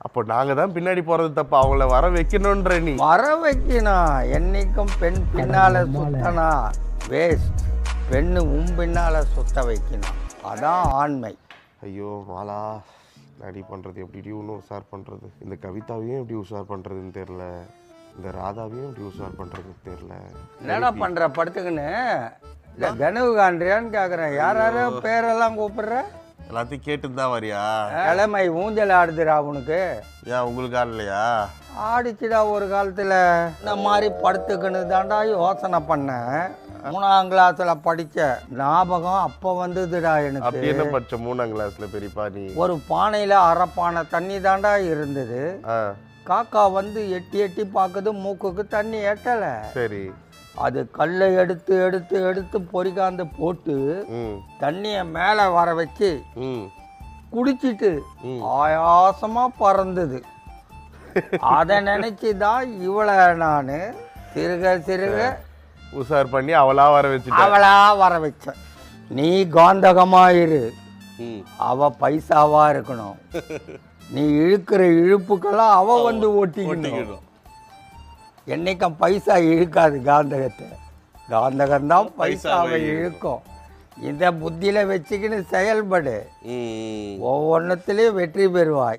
அப்போ நாங்க தான் பின்னாடி போறது தப்பு, அவங்கள வர வைக்கணும்ன்ற நீ. வர வைக்கணும். என்னைக்கும் பெண் பின்னால சுத்தனா வேஸ்ட். பெண்ணு பின்னால சுத்த வைக்கணும், அதான் ஆண்மை. ஐயோ மாலா, நடி பண்ணுறது எப்படி இன்னும் உஷார் பண்ணுறது, இந்த கவிதாவையும் எப்படி உஷார் பண்ணுறதுன்னு தெரில, இந்த ராதாவையும் எப்படி உஷார் பண்ணுறதுன்னு தெரில. என்னடா பண்ணுற படுத்துக்கின்னு? இல்லை கனவு காண்றியான்னு கேட்குறேன். யார் யாரும் பேரெல்லாம் கூப்பிடுற? எல்லாத்தையும் கேட்டு தான் வரியா? கிழமை ஊஞ்சல் ஆடுதுடா உனக்கு. ஏன் உங்களுக்கு ஆடலையா? ஆடிச்சுடா ஒரு காலத்தில். இந்த மாதிரி படுத்துக்கின்னு தாண்டா யோசனை பண்ணேன். 3ஆம் கிளாஸில் படித்த ஞாபகம் அப்போ வந்ததுடா எனக்கு. அப்படி என்ன படிச்ச 3ஆம் கிளாஸ்ல பெரியப்பா நீ? ஒரு பானையில் அரைப்பானை தண்ணி தாண்டா இருந்தது. காக்கா வந்து எட்டி எட்டி பார்க்குது, மூக்குக்கு தண்ணி எட்டலை. சரி. அது கல்லை எடுத்து எடுத்து எடுத்து பொறிக்காந்து போட்டு தண்ணியை மேலே வர வச்சு குடிச்சிட்டு ஆயாசமாக பறந்தது. அதை நினச்சி தான் இவளை நான் சிறுக சிறுக உஷார் பண்ணி அவளா வர வச்சேன். நீ காந்தகமாயிரு, அவ பைசாவா இருக்கணும். நீ இழுக்கிற இழுப்புக்கெல்லாம் அவ வந்து ஓட்டிக்கணும். என்னைக்கும் பைசா இழுக்காது காந்தகத்தை, காந்தகம்தான் பைசாவை இழுக்கும். இந்த புத்தியில வச்சுக்கின்னு செயல்படு, ஒவ்வொன்றத்துலேயும் வெற்றி பெறுவாய்.